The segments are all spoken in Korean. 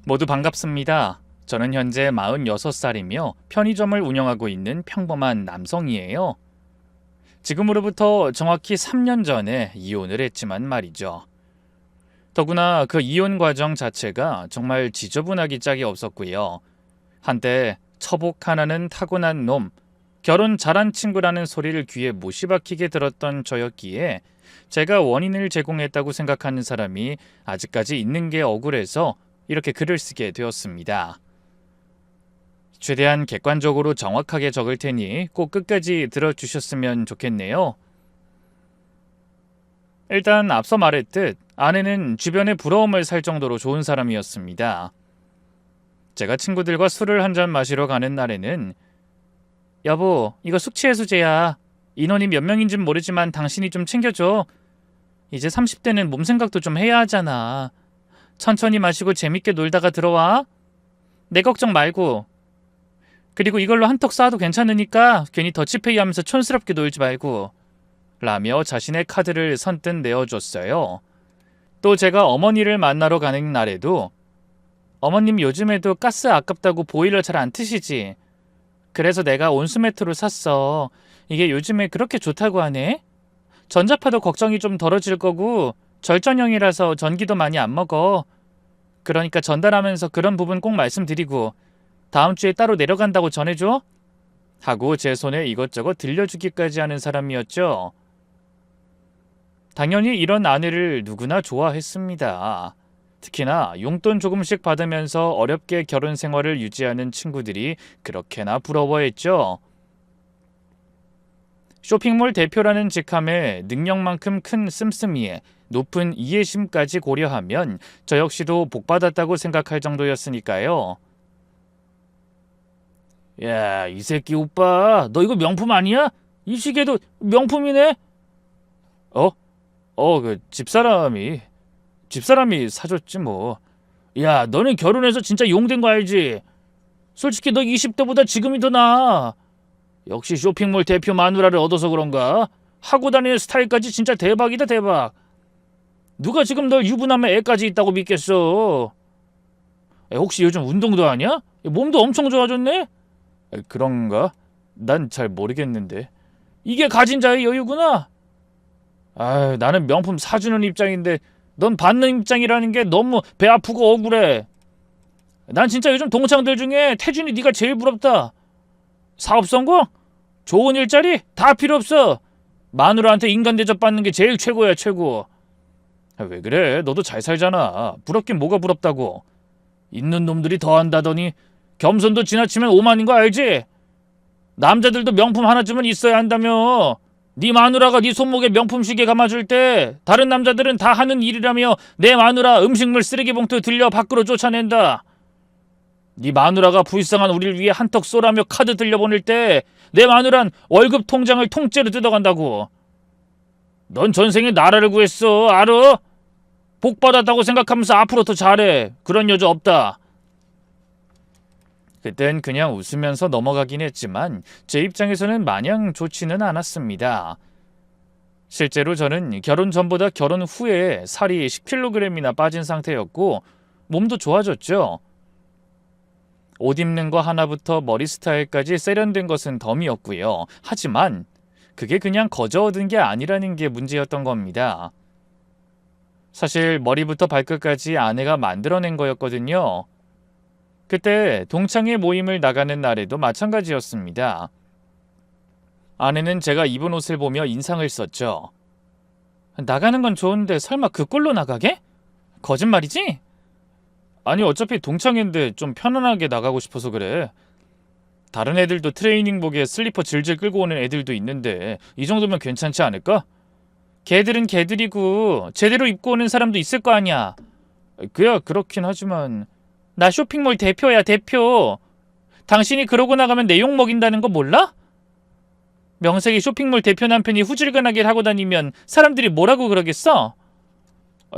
모두 반갑습니다. 저는 현재 46살이며 편의점을 운영하고 있는 평범한 남성이에요. 지금으로부터 정확히 3년 전에 이혼을 했지만 말이죠. 더구나 그 이혼 과정 자체가 정말 지저분하기 짝이 없었고요. 한때 처복 하나는 타고난 놈, 결혼 잘한 친구라는 소리를 귀에 못이 박히게 들었던 저였기에 제가 원인을 제공했다고 생각하는 사람이 아직까지 있는 게 억울해서 이렇게 글을 쓰게 되었습니다. 최대한 객관적으로 정확하게 적을 테니 꼭 끝까지 들어주셨으면 좋겠네요. 일단 앞서 말했듯 아내는 주변의 부러움을 살 정도로 좋은 사람이었습니다. 제가 친구들과 술을 한잔 마시러 가는 날에는 여보, 이거 숙취해소제야. 인원이 몇 명인진 모르지만 당신이 좀 챙겨줘. 이제 30대는 몸 생각도 좀 해야 하잖아. 천천히 마시고 재밌게 놀다가 들어와. 내 걱정 말고. 그리고 이걸로 한턱 쏴도 괜찮으니까 괜히 더치페이 하면서 촌스럽게 놀지 말고. 라며 자신의 카드를 선뜻 내어줬어요. 또 제가 어머니를 만나러 가는 날에도 어머님 요즘에도 가스 아깝다고 보일러 잘 안 트시지? 그래서 내가 온수매트로 샀어. 이게 요즘에 그렇게 좋다고 하네? 전자파도 걱정이 좀 덜어질 거고 절전형이라서 전기도 많이 안 먹어. 그러니까 전달하면서 그런 부분 꼭 말씀드리고 다음 주에 따로 내려간다고 전해줘? 하고 제 손에 이것저것 들려주기까지 하는 사람이었죠. 당연히 이런 아내를 누구나 좋아했습니다. 특히나 용돈 조금씩 받으면서 어렵게 결혼 생활을 유지하는 친구들이 그렇게나 부러워했죠. 쇼핑몰 대표라는 직함에 능력만큼 큰 씀씀이에 높은 이해심까지 고려하면 저 역시도 복받았다고 생각할 정도였으니까요. 야, 이 새끼 오빠, 너 이거 명품 아니야? 이 시계도 명품이네? 그 집사람이 사줬지 뭐. 야, 너는 결혼해서 진짜 용된 거 알지? 솔직히 너 20대보다 지금이 더 나아. 역시 쇼핑몰 대표 마누라를 얻어서 그런가? 하고 다니는 스타일까지 진짜 대박이다, 대박. 누가 지금 널 유부남의 애까지 있다고 믿겠어? 혹시 요즘 운동도 하냐? 몸도 엄청 좋아졌네? 그런가? 난 잘 모르겠는데. 이게 가진 자의 여유구나? 나는 명품 사주는 입장인데 넌 받는 입장이라는 게 너무 배 아프고 억울해. 난 진짜 요즘 동창들 중에 태준이 네가 제일 부럽다. 사업 성공? 좋은 일자리? 다 필요 없어. 마누라한테 인간 대접 받는 게 제일 최고야, 최고. 왜 그래? 너도 잘 살잖아. 부럽긴 뭐가 부럽다고. 있는 놈들이 더 한다더니 겸손도 지나치면 오만인 거 알지? 남자들도 명품 하나쯤은 있어야 한다며. 네 마누라가 네 손목에 명품 시계 감아줄 때 다른 남자들은 다 하는 일이라며 내 마누라 음식물 쓰레기 봉투 들려 밖으로 쫓아낸다. 네 마누라가 불쌍한 우리를 위해 한턱 쏘라며 카드 들려보낼 때 내 마누란 월급 통장을 통째로 뜯어간다고. 넌 전생에 나라를 구했어, 알아? 복받았다고 생각하면서 앞으로 더 잘해. 그런 여자 없다. 그땐 그냥 웃으면서 넘어가긴 했지만 제 입장에서는 마냥 좋지는 않았습니다. 실제로 저는 결혼 전보다 결혼 후에 살이 10kg이나 빠진 상태였고 몸도 좋아졌죠. 옷 입는 거 하나부터 머리 스타일까지 세련된 것은 덤이었고요. 하지만 그게 그냥 거저 얻은 게 아니라는 게 문제였던 겁니다. 사실 머리부터 발끝까지 아내가 만들어낸 거였거든요. 그때 동창회 모임을 나가는 날에도 마찬가지였습니다. 아내는 제가 입은 옷을 보며 인상을 썼죠. 나가는 건 좋은데 설마 그 꼴로 나가게? 거짓말이지? 아니 어차피 동창회인데 좀 편안하게 나가고 싶어서 그래. 다른 애들도 트레이닝복에 슬리퍼 질질 끌고 오는 애들도 있는데 이 정도면 괜찮지 않을까? 걔들은 걔들이고 제대로 입고 오는 사람도 있을 거 아니야. 그야 그렇긴 하지만 나 쇼핑몰 대표야, 대표. 당신이 그러고 나가면 내 욕 먹인다는 거 몰라? 명색이 쇼핑몰 대표 남편이 후질근하게 하고 다니면 사람들이 뭐라고 그러겠어?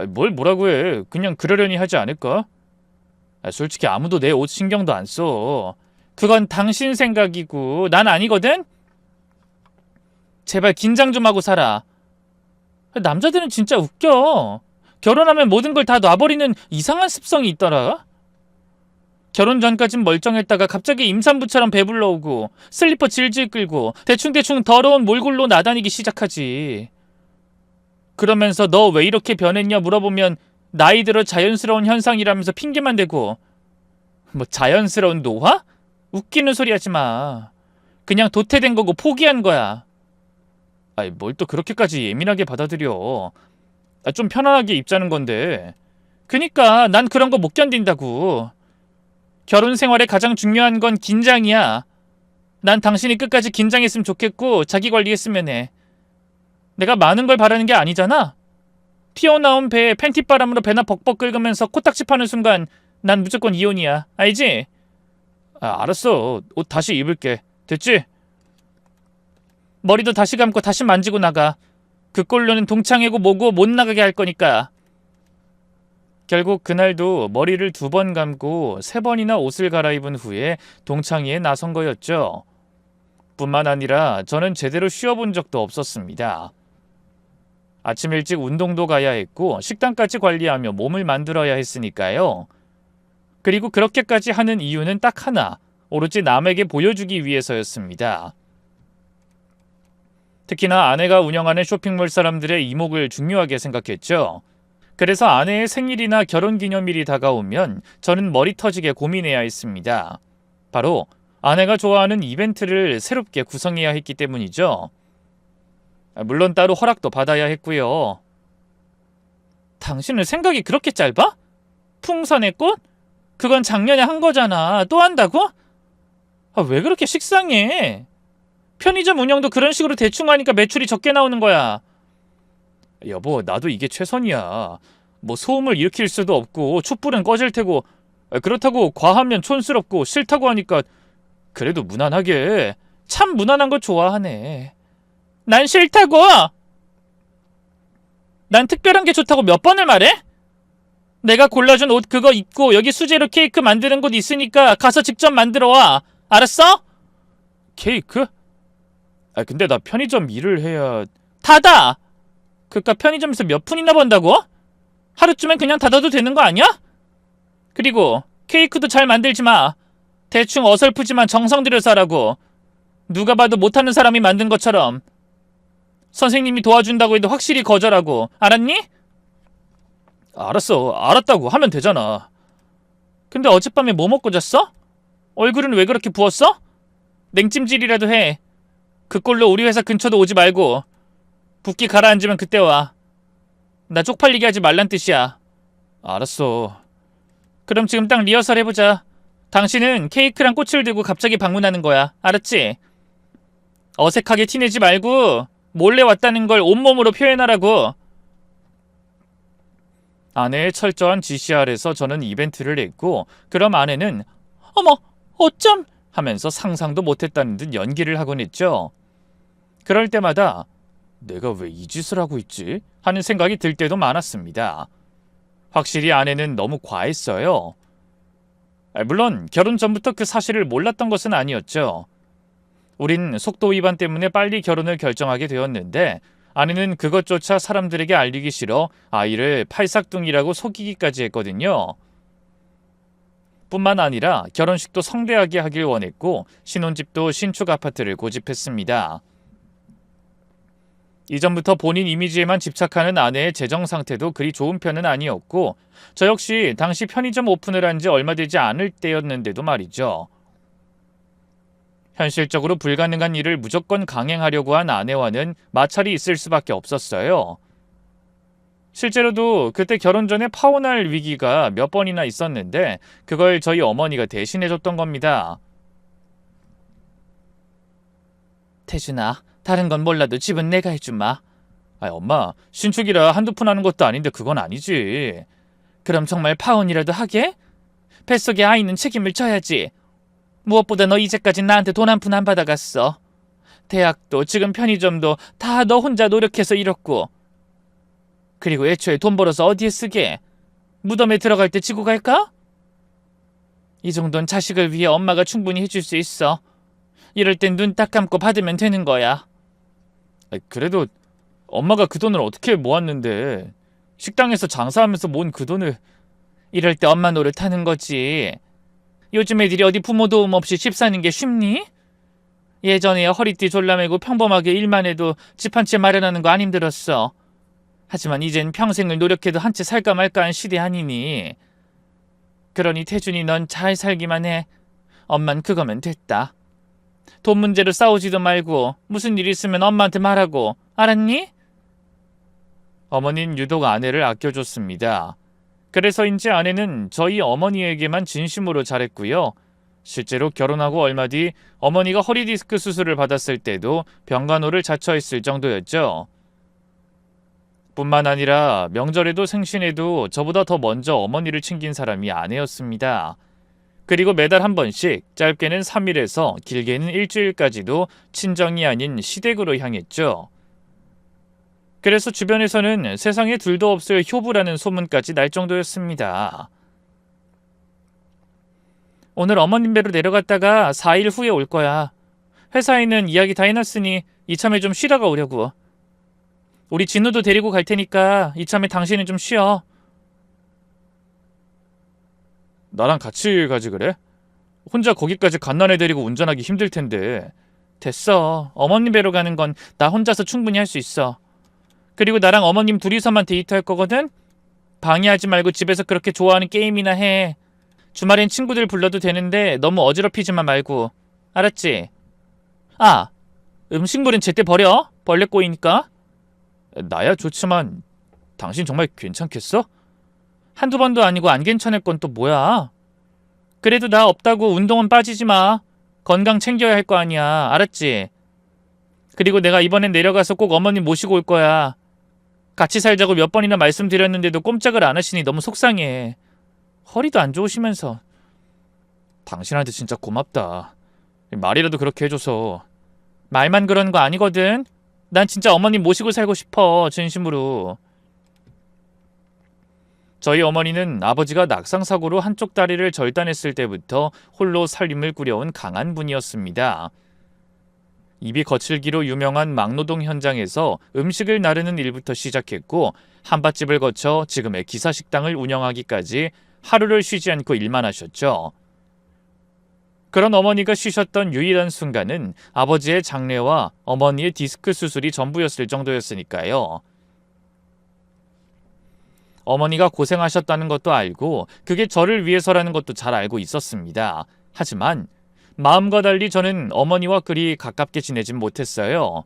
뭘 뭐라고 해. 그냥 그러려니 하지 않을까? 솔직히 아무도 내 옷 신경도 안 써. 그건 당신 생각이고 난 아니거든? 제발 긴장 좀 하고 살아. 남자들은 진짜 웃겨. 결혼하면 모든 걸 다 놔버리는 이상한 습성이 있더라. 결혼 전까진 멀쩡했다가 갑자기 임산부처럼 배불러 오고 슬리퍼 질질 끌고 대충대충 더러운 몰골로 나다니기 시작하지. 그러면서 너 왜 이렇게 변했냐 물어보면 나이 들어 자연스러운 현상이라면서 핑계만 대고. 뭐 자연스러운 노화? 웃기는 소리 하지 마. 그냥 도태된 거고 포기한 거야. 아이, 뭘 또 그렇게까지 예민하게 받아들여. 좀 편안하게 입자는 건데. 그니까 난 그런 거 못 견딘다고. 결혼 생활에 가장 중요한 건 긴장이야. 난 당신이 끝까지 긴장했으면 좋겠고 자기 관리했으면 해. 내가 많은 걸 바라는 게 아니잖아. 튀어나온 배에 팬티바람으로 배나 벅벅 긁으면서 코딱지 파는 순간 난 무조건 이혼이야. 알지? 알았어. 옷 다시 입을게. 됐지? 머리도 다시 감고 다시 만지고 나가. 그 꼴로는 동창회고 뭐고 못 나가게 할 거니까. 결국 그날도 머리를 2번 감고 3번이나 옷을 갈아입은 후에 동창회에 나선 거였죠. 뿐만 아니라 저는 제대로 쉬어본 적도 없었습니다. 아침 일찍 운동도 가야 했고 식단까지 관리하며 몸을 만들어야 했으니까요. 그리고 그렇게까지 하는 이유는 딱 하나, 오로지 남에게 보여주기 위해서였습니다. 특히나 아내가 운영하는 쇼핑몰 사람들의 이목을 중요하게 생각했죠. 그래서 아내의 생일이나 결혼기념일이 다가오면 저는 머리 터지게 고민해야 했습니다. 바로 아내가 좋아하는 이벤트를 새롭게 구성해야 했기 때문이죠. 물론 따로 허락도 받아야 했고요. 당신은 생각이 그렇게 짧아? 풍선의 꽃? 그건 작년에 한 거잖아. 또 한다고? 왜 그렇게 식상해? 편의점 운영도 그런 식으로 대충 하니까 매출이 적게 나오는 거야. 여보, 나도 이게 최선이야. 뭐 소음을 일으킬 수도 없고 촛불은 꺼질 테고, 그렇다고 과하면 촌스럽고 싫다고 하니까 그래도 무난하게. 참 무난한 거 좋아하네. 난 싫다고! 난 특별한 게 좋다고 몇 번을 말해? 내가 골라준 옷 그거 입고 여기 수제로 케이크 만드는 곳 있으니까 가서 직접 만들어 와. 알았어? 케이크? 근데 나 편의점 일을 해야... 닫아! 그깟 편의점에서 몇 푼이나 번다고? 하루쯤엔 그냥 닫아도 되는 거 아니야? 그리고 케이크도 잘 만들지 마. 대충 어설프지만 정성 들여서 하라고. 누가 봐도 못하는 사람이 만든 것처럼. 선생님이 도와준다고 해도 확실히 거절하고. 알았니? 알았어. 알았다고 하면 되잖아. 근데 어젯밤에 뭐 먹고 잤어? 얼굴은 왜 그렇게 부었어? 냉찜질이라도 해. 그 꼴로 우리 회사 근처도 오지 말고. 붓기 가라앉으면 그때 와. 나 쪽팔리게 하지 말란 뜻이야. 알았어. 그럼 지금 딱 리허설 해보자. 당신은 케이크랑 꽃을 들고 갑자기 방문하는 거야. 알았지? 어색하게 티내지 말고 몰래 왔다는 걸 온몸으로 표현하라고. 아내의 철저한 지시 아래서 저는 이벤트를 했고, 그럼 아내는 어머, 어쩜 하면서 상상도 못했다는 듯 연기를 하곤 했죠. 그럴 때마다 내가 왜 이 짓을 하고 있지? 하는 생각이 들 때도 많았습니다. 확실히 아내는 너무 과했어요. 물론 결혼 전부터 그 사실을 몰랐던 것은 아니었죠. 우린 속도 위반 때문에 빨리 결혼을 결정하게 되었는데 아내는 그것조차 사람들에게 알리기 싫어 아이를 팔싹둥이라고 속이기까지 했거든요. 뿐만 아니라 결혼식도 성대하게 하길 원했고 신혼집도 신축 아파트를 고집했습니다. 이전부터 본인 이미지에만 집착하는 아내의 재정 상태도 그리 좋은 편은 아니었고 저 역시 당시 편의점 오픈을 한 지 얼마 되지 않을 때였는데도 말이죠. 현실적으로 불가능한 일을 무조건 강행하려고 한 아내와는 마찰이 있을 수밖에 없었어요. 실제로도 그때 결혼 전에 파혼할 위기가 몇 번이나 있었는데 그걸 저희 어머니가 대신해줬던 겁니다. 태준아, 다른 건 몰라도 집은 내가 해주마. 엄마, 신축이라 한두 푼 하는 것도 아닌데 그건 아니지. 그럼 정말 파혼이라도 하게? 뱃속에 아이는 책임을 져야지. 무엇보다 너 이제까지 나한테 돈 한 푼 안 받아갔어. 대학도 지금 편의점도 다 너 혼자 노력해서 이뤘고. 그리고 애초에 돈 벌어서 어디에 쓰게? 무덤에 들어갈 때 지고 갈까? 이 정도는 자식을 위해 엄마가 충분히 해줄 수 있어. 이럴 땐 눈 딱 감고 받으면 되는 거야. 그래도 엄마가 그 돈을 어떻게 모았는데 식당에서 장사하면서 모은 그 돈을. 이럴 때 엄마 노릇하는 거지. 요즘 애들이 어디 부모 도움 없이 집 사는 게 쉽니? 예전에 허리띠 졸라매고 평범하게 일만 해도 집 한 채 마련하는 거 안 힘들었어. 하지만 이젠 평생을 노력해도 한 채 살까 말까 한 시대 아니니. 그러니 태준이 넌 잘 살기만 해. 엄만 그거면 됐다. 돈 문제로 싸우지도 말고 무슨 일 있으면 엄마한테 말하고, 알았니? 어머니는 유독 아내를 아껴줬습니다. 그래서인지 아내는 저희 어머니에게만 진심으로 잘했고요. 실제로 결혼하고 얼마 뒤 어머니가 허리 디스크 수술을 받았을 때도 병간호를 자처했을 정도였죠. 뿐만 아니라 명절에도 생신에도 저보다 더 먼저 어머니를 챙긴 사람이 아내였습니다. 그리고 매달 한 번씩, 짧게는 3일에서 길게는 일주일까지도 친정이 아닌 시댁으로 향했죠. 그래서 주변에서는 세상에 둘도 없을 효부라는 소문까지 날 정도였습니다. 오늘 어머님 뵈러 내려갔다가 4일 후에 올 거야. 회사에는 이야기 다 해놨으니 이참에 좀 쉬다가 오려고. 우리 진우도 데리고 갈 테니까 이참에 당신은 좀 쉬어. 나랑 같이 가지 그래? 혼자 거기까지 갓난애 데리고 운전하기 힘들 텐데. 됐어. 어머님 뵈러 가는 건 나 혼자서 충분히 할 수 있어. 그리고 나랑 어머님 둘이서만 데이트할 거거든? 방해하지 말고 집에서 그렇게 좋아하는 게임이나 해. 주말엔 친구들 불러도 되는데 너무 어지럽히지만 말고. 알았지? 아, 음식물은 제때 버려. 벌레 꼬이니까. 나야 좋지만 당신 정말 괜찮겠어? 한두 번도 아니고 안 괜찮을 건 또 뭐야? 그래도 나 없다고 운동은 빠지지 마. 건강 챙겨야 할 거 아니야. 알았지? 그리고 내가 이번엔 내려가서 꼭 어머님 모시고 올 거야. 같이 살자고 몇 번이나 말씀드렸는데도 꼼짝을 안 하시니 너무 속상해. 허리도 안 좋으시면서. 당신한테 진짜 고맙다. 말이라도 그렇게 해줘서. 말만 그러는 거 아니거든. 난 진짜 어머님 모시고 살고 싶어. 진심으로. 저희 어머니는 아버지가 낙상사고로 한쪽 다리를 절단했을 때부터 홀로 살림을 꾸려온 강한 분이었습니다. 입이 거칠기로 유명한 막노동 현장에서 음식을 나르는 일부터 시작했고, 한밭집을 거쳐 지금의 기사식당을 운영하기까지 하루를 쉬지 않고 일만 하셨죠. 그런 어머니가 쉬셨던 유일한 순간은 아버지의 장례와 어머니의 디스크 수술이 전부였을 정도였으니까요. 어머니가 고생하셨다는 것도 알고 그게 저를 위해서라는 것도 잘 알고 있었습니다. 하지만 마음과 달리 저는 어머니와 그리 가깝게 지내진 못했어요.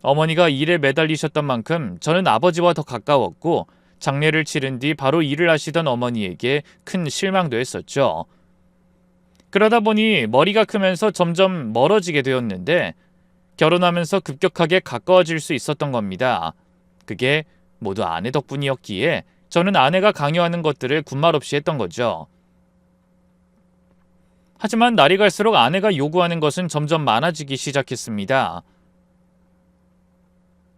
어머니가 일에 매달리셨던 만큼 저는 아버지와 더 가까웠고, 장례를 치른 뒤 바로 일을 하시던 어머니에게 큰 실망도 했었죠. 그러다 보니 머리가 크면서 점점 멀어지게 되었는데, 결혼하면서 급격하게 가까워질 수 있었던 겁니다. 그게 모두 아내 덕분이었기에 저는 아내가 강요하는 것들을 군말 없이 했던 거죠. 하지만 날이 갈수록 아내가 요구하는 것은 점점 많아지기 시작했습니다.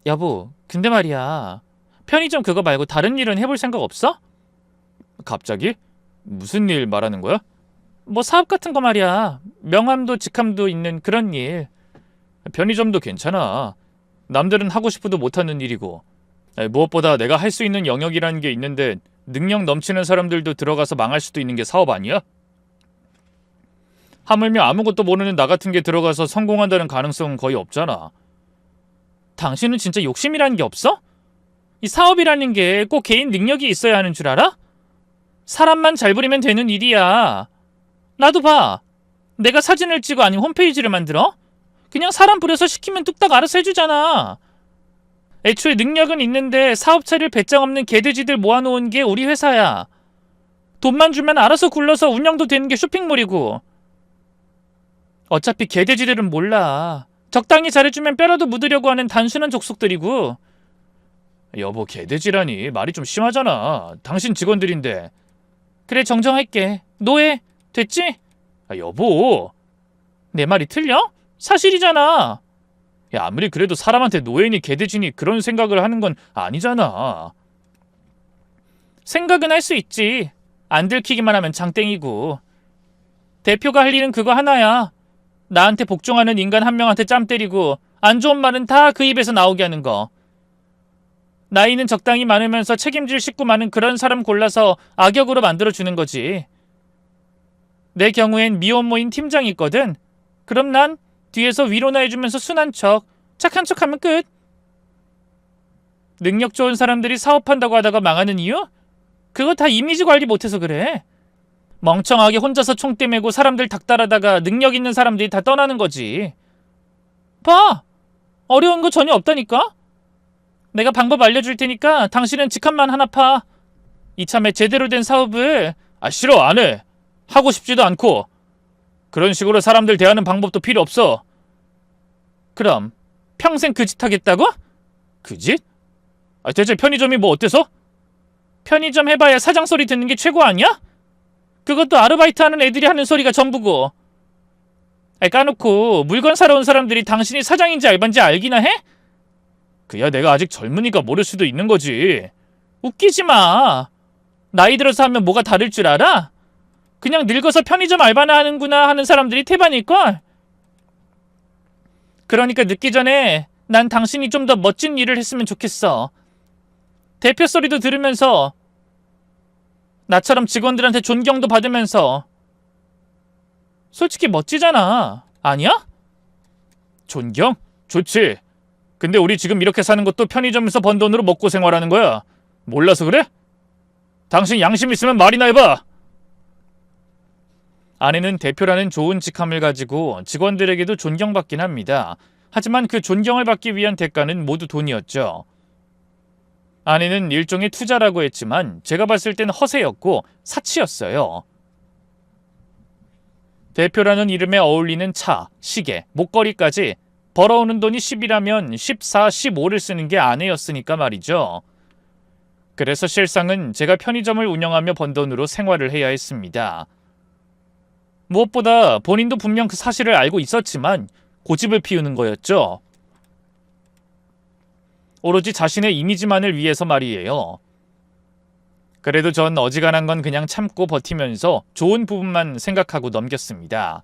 여보, 근데 말이야. 편의점 그거 말고 다른 일은 해볼 생각 없어? 갑자기? 무슨 일 말하는 거야? 뭐 사업 같은 거 말이야. 명함도 직함도 있는 그런 일. 편의점도 괜찮아. 남들은 하고 싶어도 못하는 일이고. 무엇보다 내가 할 수 있는 영역이라는 게 있는데 능력 넘치는 사람들도 들어가서 망할 수도 있는 게 사업 아니야? 하물며 아무것도 모르는 나 같은 게 들어가서 성공한다는 가능성은 거의 없잖아. 당신은 진짜 욕심이라는 게 없어? 이 사업이라는 게 꼭 개인 능력이 있어야 하는 줄 알아? 사람만 잘 부리면 되는 일이야. 나도 봐. 내가 사진을 찍어 아니면 홈페이지를 만들어? 그냥 사람 부려서 시키면 뚝딱 알아서 해주잖아. 애초에 능력은 있는데 사업체를 배짱 없는 개돼지들 모아놓은 게 우리 회사야. 돈만 주면 알아서 굴러서 운영도 되는 게 쇼핑몰이고. 어차피 개돼지들은 몰라. 적당히 잘해주면 뼈라도 묻으려고 하는 단순한 족속들이고. 여보, 개돼지라니 말이 좀 심하잖아. 당신 직원들인데. 그래, 정정할게. 노예 됐지? 여보, 내 말이 틀려? 사실이잖아. 야, 아무리 그래도 사람한테 노예니 개돼지니 그런 생각을 하는 건 아니잖아. 생각은 할 수 있지. 안 들키기만 하면 장땡이고. 대표가 할 일은 그거 하나야. 나한테 복종하는 인간 한 명한테 짬 때리고 안 좋은 말은 다 그 입에서 나오게 하는 거. 나이는 적당히 많으면서 책임질 식구 많은 그런 사람 골라서 악역으로 만들어주는 거지. 내 경우엔 미혼모인 팀장이 있거든. 그럼 난 뒤에서 위로나 해주면서 순한 척, 착한 척하면 끝. 능력 좋은 사람들이 사업한다고 하다가 망하는 이유? 그거 다 이미지 관리 못해서 그래. 멍청하게 혼자서 총대 메고 사람들 닥달하다가 능력 있는 사람들이 다 떠나는 거지. 봐! 어려운 거 전혀 없다니까? 내가 방법 알려줄 테니까 당신은 직함만 하나 파. 이참에 제대로 된 사업을. 싫어, 안 해. 하고 싶지도 않고. 그런 식으로 사람들 대하는 방법도 필요 없어. 그럼 평생 그 짓 하겠다고? 그 짓? 대체 편의점이 뭐 어때서? 편의점 해봐야 사장 소리 듣는 게 최고 아니야? 그것도 아르바이트 하는 애들이 하는 소리가 전부고. 까놓고 물건 사러 온 사람들이 당신이 사장인지 알바인지 알기나 해? 그야 내가 아직 젊으니까 모를 수도 있는 거지. 웃기지 마. 나이 들어서 하면 뭐가 다를 줄 알아? 그냥 늙어서 편의점 알바나 하는구나 하는 사람들이 태반일걸? 그러니까 늦기 전에 난 당신이 좀 더 멋진 일을 했으면 좋겠어. 대표 소리도 들으면서 나처럼 직원들한테 존경도 받으면서. 솔직히 멋지잖아. 아니야? 존경? 좋지. 근데 우리 지금 이렇게 사는 것도 편의점에서 번 돈으로 먹고 생활하는 거야. 몰라서 그래? 당신 양심 있으면 말이나 해봐. 아내는 대표라는 좋은 직함을 가지고 직원들에게도 존경받긴 합니다. 하지만 그 존경을 받기 위한 대가는 모두 돈이었죠. 아내는 일종의 투자라고 했지만 제가 봤을 땐 허세였고 사치였어요. 대표라는 이름에 어울리는 차, 시계, 목걸이까지 벌어오는 돈이 10이라면 14, 15를 쓰는 게 아내였으니까 말이죠. 그래서 실상은 제가 편의점을 운영하며 번 돈으로 생활을 해야 했습니다. 무엇보다 본인도 분명 그 사실을 알고 있었지만 고집을 피우는 거였죠. 오로지 자신의 이미지만을 위해서 말이에요. 그래도 전 어지간한 건 그냥 참고 버티면서 좋은 부분만 생각하고 넘겼습니다.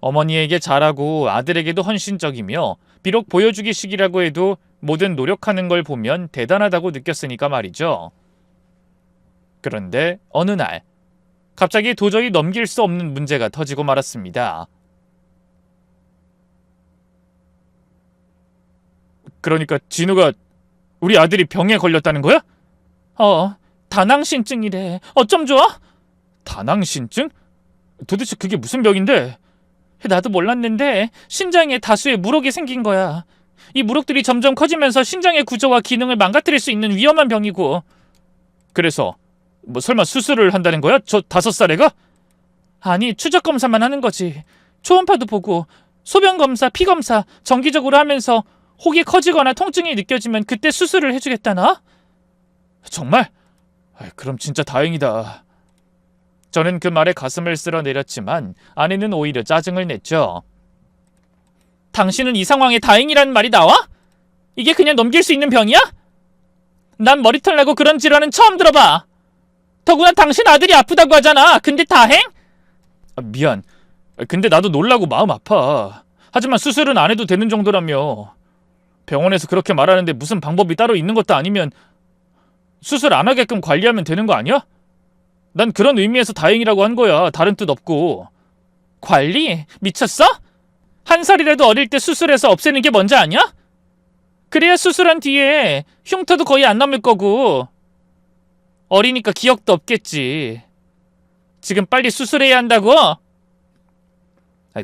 어머니에게 잘하고 아들에게도 헌신적이며 비록 보여주기식이라고 해도 뭐든 노력하는 걸 보면 대단하다고 느꼈으니까 말이죠. 그런데 어느 날 갑자기 도저히 넘길 수 없는 문제가 터지고 말았습니다. 그러니까 진우가 우리 아들이 병에 걸렸다는 거야? 다낭신증이래. 어쩜 좋아? 다낭신증? 도대체 그게 무슨 병인데? 나도 몰랐는데 신장에 다수의 물혹이 생긴 거야. 이 물혹들이 점점 커지면서 신장의 구조와 기능을 망가뜨릴 수 있는 위험한 병이고. 그래서 뭐 설마 수술을 한다는 거야? 저 5살애가? 아니, 추적 검사만 하는 거지. 초음파도 보고 소변 검사, 피 검사 정기적으로 하면서 혹이 커지거나 통증이 느껴지면 그때 수술을 해주겠다나? 정말? 그럼 진짜 다행이다. 저는 그 말에 가슴을 쓸어내렸지만 아내는 오히려 짜증을 냈죠. 당신은 이 상황에 다행이라는 말이 나와? 이게 그냥 넘길 수 있는 병이야? 난 머리털 나고 그런 질환은 처음 들어봐. 더구나 당신 아들이 아프다고 하잖아. 근데 다행? 미안. 근데 나도 놀라고 마음 아파. 하지만 수술은 안 해도 되는 정도라며. 병원에서 그렇게 말하는데 무슨 방법이 따로 있는 것도 아니면 수술 안 하게끔 관리하면 되는 거 아니야? 난 그런 의미에서 다행이라고 한 거야. 다른 뜻 없고. 관리? 미쳤어? 1살이라도 어릴 때 수술해서 없애는 게 먼저 아니야? 그래야 수술한 뒤에 흉터도 거의 안 남을 거고 어리니까 기억도 없겠지. 지금 빨리 수술해야 한다고?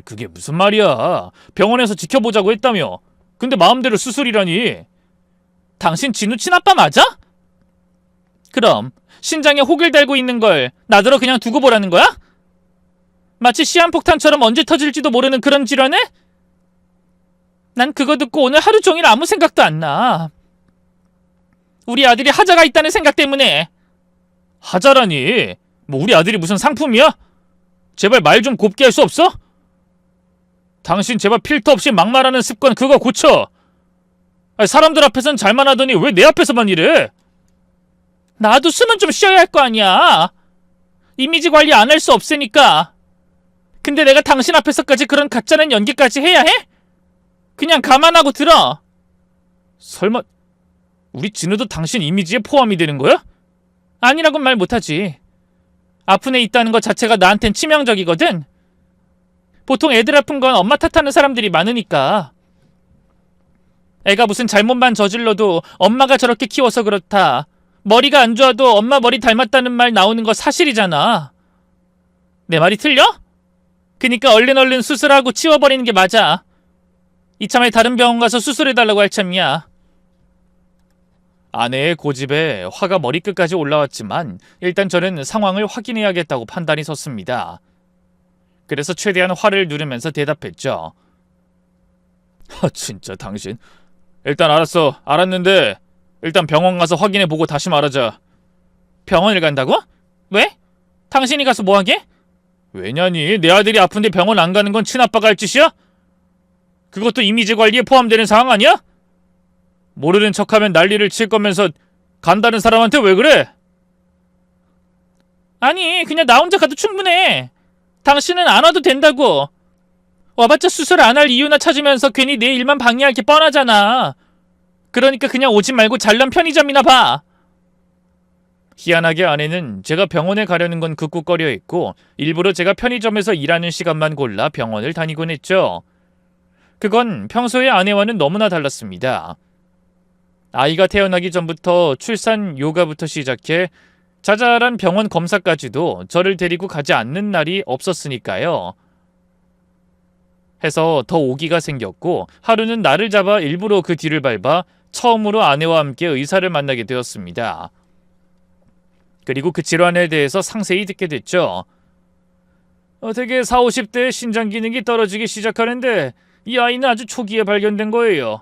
그게 무슨 말이야. 병원에서 지켜보자고 했다며. 근데 마음대로 수술이라니. 당신 진우 친아빠 맞아? 그럼 신장에 혹을 달고 있는 걸 나더러 그냥 두고 보라는 거야? 마치 시한폭탄처럼 언제 터질지도 모르는 그런 질환을? 난 그거 듣고 오늘 하루 종일 아무 생각도 안 나. 우리 아들이 하자가 있다는 생각 때문에. 하자라니? 뭐 우리 아들이 무슨 상품이야? 제발 말 좀 곱게 할 수 없어? 당신 제발 필터 없이 막말하는 습관 그거 고쳐. 사람들 앞에선 잘만 하더니 왜 내 앞에서만 이래? 나도 숨은 좀 쉬어야 할 거 아니야. 이미지 관리 안 할 수 없으니까. 근데 내가 당신 앞에서까지 그런 가짜는 연기까지 해야 해? 그냥 감안하고 들어. 설마 우리 진우도 당신 이미지에 포함이 되는 거야? 아니라고는 말 못하지. 아픈 애 있다는 것 자체가 나한텐 치명적이거든. 보통 애들 아픈 건 엄마 탓하는 사람들이 많으니까. 애가 무슨 잘못만 저질러도 엄마가 저렇게 키워서 그렇다. 머리가 안 좋아도 엄마 머리 닮았다는 말 나오는 거 사실이잖아. 내 말이 틀려? 그니까 얼른 수술하고 치워버리는 게 맞아. 이참에 다른 병원 가서 수술해달라고 할 참이야. 아내의 고집에 화가 머리끝까지 올라왔지만 일단 저는 상황을 확인해야겠다고 판단이 섰습니다. 그래서 최대한 화를 누르면서 대답했죠. 진짜 당신. 일단 알았어. 알았는데 일단 병원 가서 확인해보고 다시 말하자. 병원을 간다고? 왜? 당신이 가서 뭐하게? 왜냐니? 내 아들이 아픈데 병원 안 가는 건 친아빠가 할 짓이야? 그것도 이미지 관리에 포함되는 상황 아니야? 모르는 척하면 난리를 칠 거면서 간다는 사람한테 왜 그래? 아니, 그냥 나 혼자 가도 충분해. 당신은 안 와도 된다고. 와봤자 수술 안 할 이유나 찾으면서 괜히 내 일만 방해할 게 뻔하잖아. 그러니까 그냥 오지 말고 잘난 편의점이나 봐. 희한하게 아내는 제가 병원에 가려는 건 극구꺼려 했고 일부러 제가 편의점에서 일하는 시간만 골라 병원을 다니곤 했죠. 그건 평소의 아내와는 너무나 달랐습니다. 아이가 태어나기 전부터 출산 요가부터 시작해 자잘한 병원 검사까지도 저를 데리고 가지 않는 날이 없었으니까요. 해서 더 오기가 생겼고 하루는 나를 잡아 일부러 그 뒤를 밟아 처음으로 아내와 함께 의사를 만나게 되었습니다. 그리고 그 질환에 대해서 상세히 듣게 됐죠. 되게 40, 50대에 신장 기능이 떨어지기 시작하는데 이 아이는 아주 초기에 발견된 거예요.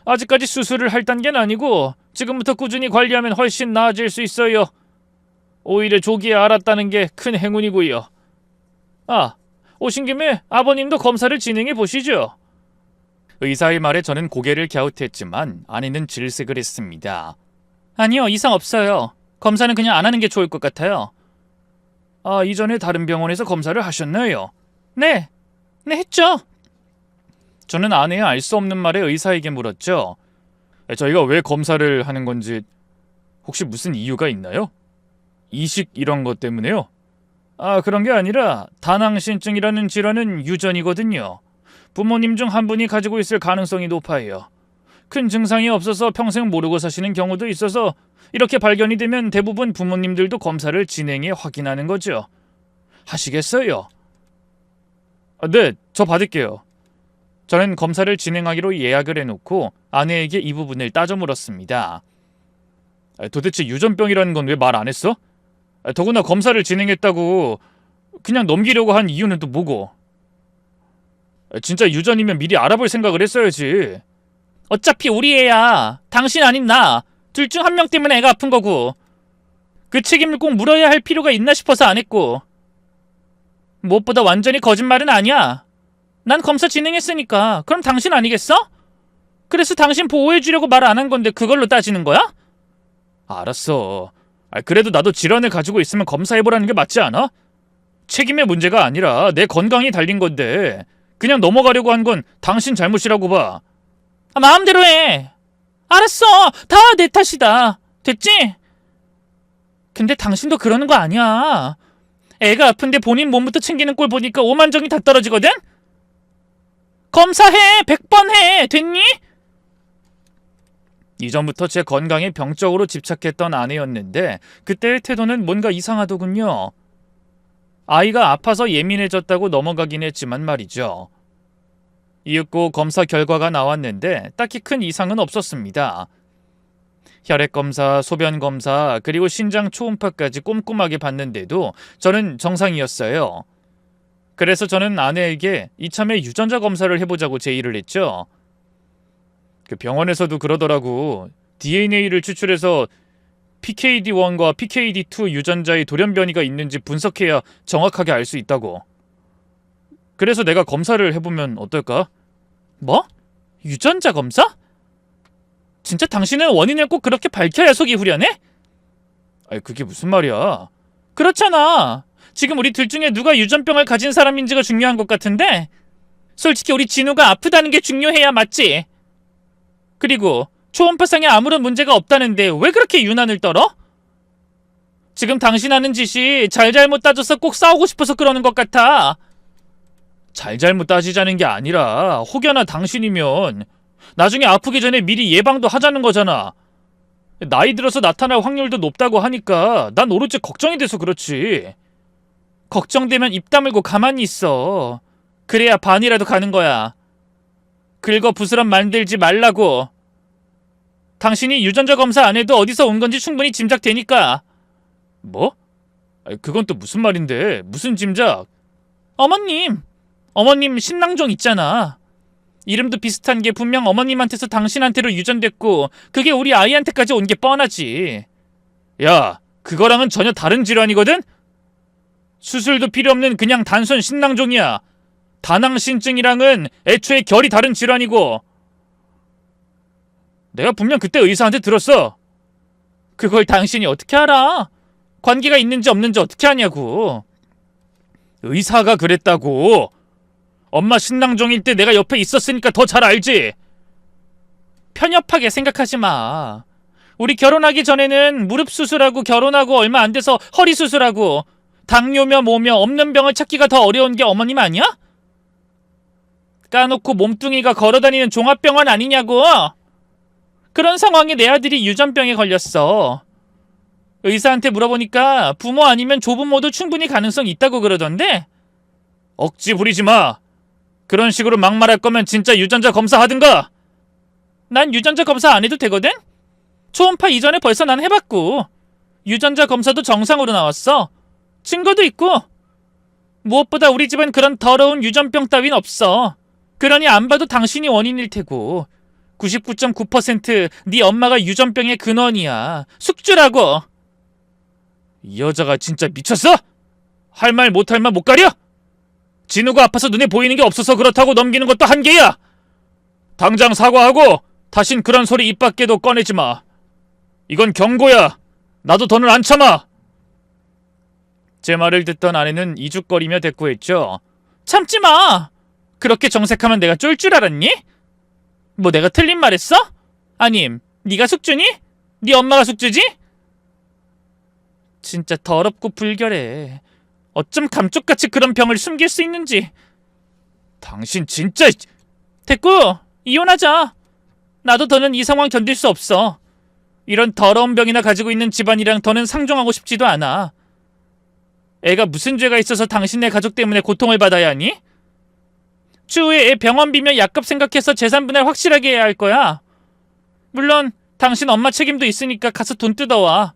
아직까지 수술을 할 단계는 아니고 지금부터 꾸준히 관리하면 훨씬 나아질 수 있어요. 오히려 조기에 알았다는 게 큰 행운이고요. 오신 김에 아버님도 검사를 진행해 보시죠. 의사의 말에 저는 고개를 갸웃했지만 아내는 질색을 했습니다. 아니요, 이상 없어요. 검사는 그냥 안 하는 게 좋을 것 같아요. 이전에 다른 병원에서 검사를 하셨나요? 네, 했죠. 저는 아내의 알 수 없는 말에 의사에게 물었죠. 저희가 왜 검사를 하는 건지 혹시 무슨 이유가 있나요? 이식 이런 것 때문에요? 그런 게 아니라 다낭신증이라는 질환은 유전이거든요. 부모님 중 한 분이 가지고 있을 가능성이 높아요. 큰 증상이 없어서 평생 모르고 사시는 경우도 있어서 이렇게 발견이 되면 대부분 부모님들도 검사를 진행해 확인하는 거죠. 하시겠어요? 네, 저 받을게요. 저는 검사를 진행하기로 예약을 해놓고 아내에게 이 부분을 따져 물었습니다. 도대체 유전병이라는 건 왜 말 안 했어? 더구나 검사를 진행했다고 그냥 넘기려고 한 이유는 또 뭐고? 진짜 유전이면 미리 알아볼 생각을 했어야지. 어차피 우리 애야. 당신 아닌 나. 둘 중 한 명 때문에 애가 아픈 거고. 그 책임을 꼭 물어야 할 필요가 있나 싶어서 안 했고. 무엇보다 완전히 거짓말은 아니야. 난 검사 진행했으니까. 그럼 당신 아니겠어? 그래서 당신 보호해주려고 말 안 한 건데 그걸로 따지는 거야? 알았어. 그래도 나도 질환을 가지고 있으면 검사해보라는 게 맞지 않아? 책임의 문제가 아니라 내 건강이 달린 건데 그냥 넘어가려고 한 건 당신 잘못이라고 봐. 마음대로 해. 알았어. 다 내 탓이다. 됐지? 근데 당신도 그러는 거 아니야. 애가 아픈데 본인 몸부터 챙기는 꼴 보니까 오만정이 다 떨어지거든? 검사해. 100번 해. 됐니? 이전부터 제 건강에 병적으로 집착했던 아내였는데 그때의 태도는 뭔가 이상하더군요. 아이가 아파서 예민해졌다고 넘어가긴 했지만 말이죠. 이윽고 검사 결과가 나왔는데 딱히 큰 이상은 없었습니다. 혈액검사, 소변검사, 그리고 신장 초음파까지 꼼꼼하게 봤는데도 저는 정상이었어요. 그래서 저는 아내에게 이참에 유전자 검사를 해보자고 제의를 했죠. 그 병원에서도 그러더라고. DNA를 추출해서 PKD1과 PKD2 유전자의 돌연변이가 있는지 분석해야 정확하게 알 수 있다고. 그래서 내가 검사를 해보면 어떨까? 뭐? 유전자 검사? 진짜 당신은 원인을 꼭 그렇게 밝혀야 속이 후련해? 그게 무슨 말이야. 그렇잖아. 지금 우리 둘 중에 누가 유전병을 가진 사람인지가 중요한 것 같은데 솔직히 우리 진우가 아프다는 게 중요해야 맞지? 그리고 초음파상에 아무런 문제가 없다는데 왜 그렇게 유난을 떨어? 지금 당신 하는 짓이 잘잘못 따져서 꼭 싸우고 싶어서 그러는 것 같아. 잘잘못 따지자는 게 아니라 혹여나 당신이면 나중에 아프기 전에 미리 예방도 하자는 거잖아. 나이 들어서 나타날 확률도 높다고 하니까 난 오로지 걱정이 돼서 그렇지. 걱정되면 입 다물고 가만히 있어. 그래야 반이라도 가는 거야. 긁어부스럼 만들지 말라고. 당신이 유전자 검사 안 해도 어디서 온 건지 충분히 짐작되니까. 뭐? 그건 또 무슨 말인데? 무슨 짐작? 어머님 신랑종 있잖아. 이름도 비슷한 게 분명 어머님한테서 당신한테로 유전됐고 그게 우리 아이한테까지 온 게 뻔하지. 야, 그거랑은 전혀 다른 질환이거든? 수술도 필요 없는 그냥 단순 신랑종이야. 다낭신증이랑은 애초에 결이 다른 질환이고. 내가 분명 그때 의사한테 들었어. 그걸 당신이 어떻게 알아? 관계가 있는지 없는지 어떻게 아냐고. 의사가 그랬다고. 엄마 신랑종일 때 내가 옆에 있었으니까 더 잘 알지. 편협하게 생각하지 마. 우리 결혼하기 전에는 무릎 수술하고 결혼하고 얼마 안 돼서 허리 수술하고 당뇨며 뭐며 없는 병을 찾기가 더 어려운 게 어머님 아니야? 까놓고 몸뚱이가 걸어다니는 종합병원 아니냐고. 그런 상황에 내 아들이 유전병에 걸렸어. 의사한테 물어보니까 부모 아니면 조부모도 충분히 가능성 있다고 그러던데. 억지 부리지 마. 그런 식으로 막말할 거면 진짜 유전자 검사하든가. 난 유전자 검사 안 해도 되거든? 초음파 이전에 벌써 난 해봤고 유전자 검사도 정상으로 나왔어. 증거도 있고. 무엇보다 우리 집엔 그런 더러운 유전병 따윈 없어. 그러니 안 봐도 당신이 원인일 테고 99.9% 네 엄마가 유전병의 근원이야. 숙주라고. 이 여자가 진짜 미쳤어? 할 말 못할 말 못 가려? 진우가 아파서 눈에 보이는 게 없어서 그렇다고 넘기는 것도 한계야. 당장 사과하고 다신 그런 소리 입 밖에도 꺼내지 마. 이건 경고야. 나도 더는 안 참아. 제 말을 듣던 아내는 이죽거리며 대꾸했죠. 참지 마. 그렇게 정색하면 내가 쫄 줄 알았니? 뭐 내가 틀린 말 했어? 아님 네가 숙주니? 네 엄마가 숙주지? 진짜 더럽고 불결해. 어쩜 감쪽같이 그런 병을 숨길 수 있는지. 당신 진짜... 됐고 이혼하자. 나도 더는 이 상황 견딜 수 없어. 이런 더러운 병이나 가지고 있는 집안이랑 더는 상종하고 싶지도 않아. 애가 무슨 죄가 있어서 당신네 가족 때문에 고통을 받아야 하니? 추후에 애 병원비며 약값 생각해서 재산분할 확실하게 해야 할 거야. 물론 당신 엄마 책임도 있으니까 가서 돈 뜯어와.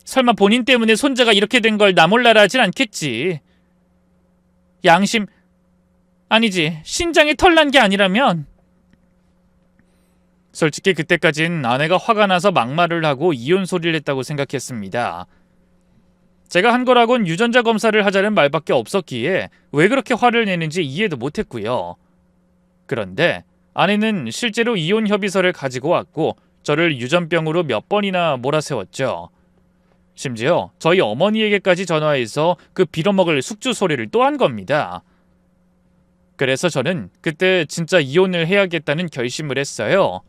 설마 본인 때문에 손자가 이렇게 된 걸 나 몰라라 하진 않겠지. 양심... 아니지, 신장에 털난 게 아니라면. 솔직히 그때까진 아내가 화가 나서 막말을 하고 이혼 소리를 했다고 생각했습니다. 제가 한 거라곤 유전자 검사를 하자는 말밖에 없었기에 왜 그렇게 화를 내는지 이해도 못했고요. 그런데 아내는 실제로 이혼 협의서를 가지고 왔고 저를 유전병으로 몇 번이나 몰아세웠죠. 심지어 저희 어머니에게까지 전화해서 그 빌어먹을 숙주 소리를 또 한 겁니다. 그래서 저는 그때 진짜 이혼을 해야겠다는 결심을 했어요.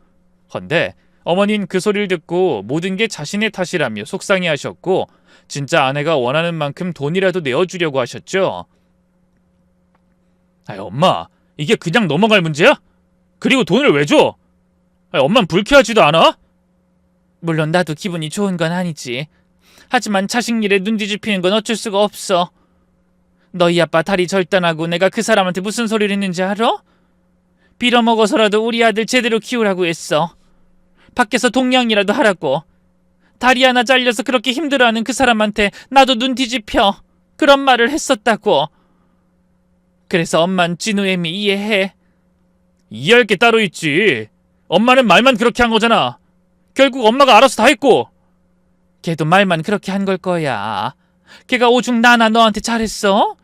헌데 어머니는 그 소리를 듣고 모든 게 자신의 탓이라며 속상해하셨고 진짜 아내가 원하는 만큼 돈이라도 내어주려고 하셨죠. 아이 엄마, 이게 그냥 넘어갈 문제야? 그리고 돈을 왜 줘? 엄만 불쾌하지도 않아? 물론 나도 기분이 좋은 건 아니지. 하지만 자식 일에 눈 뒤집히는 건 어쩔 수가 없어. 너희 아빠 다리 절단하고 내가 그 사람한테 무슨 소리를 했는지 알아? 빌어먹어서라도 우리 아들 제대로 키우라고 했어. 밖에서 동양이라도 하라고. 다리 하나 잘려서 그렇게 힘들어하는 그 사람한테 나도 눈 뒤집혀. 그런 말을 했었다고. 그래서 엄만 진우애미 이해해. 이해할 게 따로 있지. 엄마는 말만 그렇게 한 거잖아. 결국 엄마가 알아서 다 했고. 걔도 말만 그렇게 한 걸 거야. 걔가 오죽 나나 너한테 잘했어?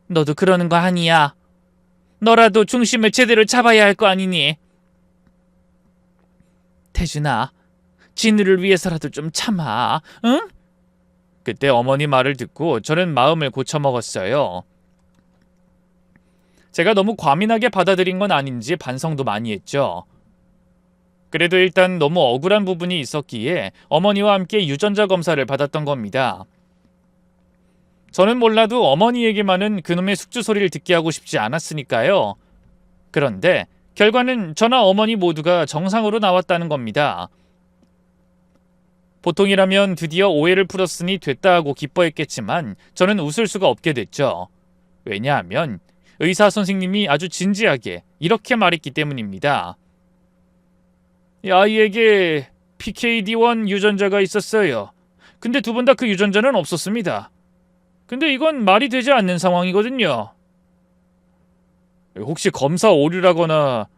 너도 그러는 거 아니야. 너라도 중심을 제대로 잡아야 할 거 아니니. 태준아, 진우를 위해서라도 좀 참아, 응? 그때 어머니 말을 듣고 저는 마음을 고쳐먹었어요. 제가 너무 과민하게 받아들인 건 아닌지 반성도 많이 했죠. 그래도 일단 너무 억울한 부분이 있었기에 어머니와 함께 유전자 검사를 받았던 겁니다. 저는 몰라도 어머니에게만은 그놈의 숙주 소리를 듣게 하고 싶지 않았으니까요. 그런데 결과는 저나 어머니 모두가 정상으로 나왔다는 겁니다. 보통이라면 드디어 오해를 풀었으니 됐다 하고 기뻐했겠지만 저는 웃을 수가 없게 됐죠. 왜냐하면 의사 선생님이 아주 진지하게 이렇게 말했기 때문입니다. 이 아이에게 PKD1 유전자가 있었어요. 근데 두 분 다 그 유전자는 없었습니다. 근데 이건 말이 되지 않는 상황이거든요. 혹시 검사 오류라거나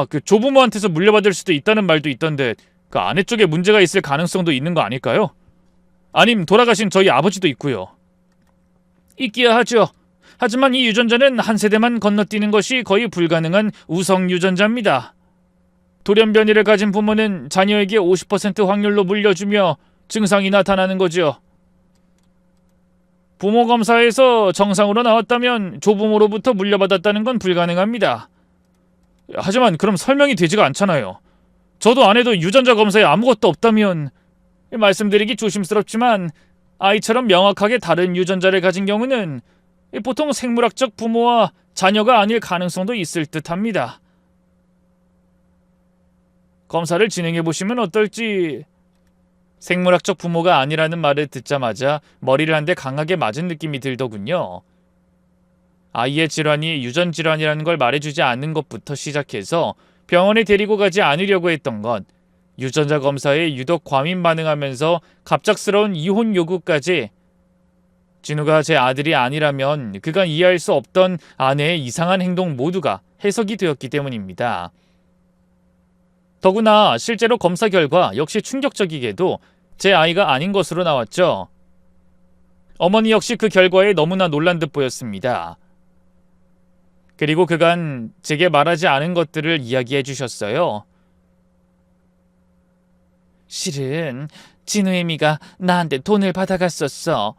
그 조부모한테서 물려받을 수도 있다는 말도 있던데 그 아내 쪽에 문제가 있을 가능성도 있는 거 아닐까요? 아님 돌아가신 저희 아버지도 있고요. 있기야 하죠. 하지만 이 유전자는 한 세대만 건너뛰는 것이 거의 불가능한 우성 유전자입니다. 돌연변이를 가진 부모는 자녀에게 50% 확률로 물려주며 증상이 나타나는 거죠. 부모 검사에서 정상으로 나왔다면 조부모로부터 물려받았다는 건 불가능합니다. 하지만 그럼 설명이 되지가 않잖아요. 저도 아내도 유전자 검사에 아무것도 없다면 말씀드리기 조심스럽지만 아이처럼 명확하게 다른 유전자를 가진 경우는 보통 생물학적 부모와 자녀가 아닐 가능성도 있을 듯합니다. 검사를 진행해보시면 어떨지. 생물학적 부모가 아니라는 말을 듣자마자 머리를 한 대 강하게 맞은 느낌이 들더군요. 아이의 질환이 유전 질환이라는 걸 말해주지 않는 것부터 시작해서 병원에 데리고 가지 않으려고 했던 것, 유전자 검사에 유독 과민 반응하면서 갑작스러운 이혼 요구까지. 진우가 제 아들이 아니라면 그간 이해할 수 없던 아내의 이상한 행동 모두가 해석이 되었기 때문입니다. 더구나 실제로 검사 결과 역시 충격적이게도 제 아이가 아닌 것으로 나왔죠. 어머니 역시 그 결과에 너무나 놀란 듯 보였습니다. 그리고 그간 제게 말하지 않은 것들을 이야기해 주셨어요. 실은 진우애미가 나한테 돈을 받아갔었어.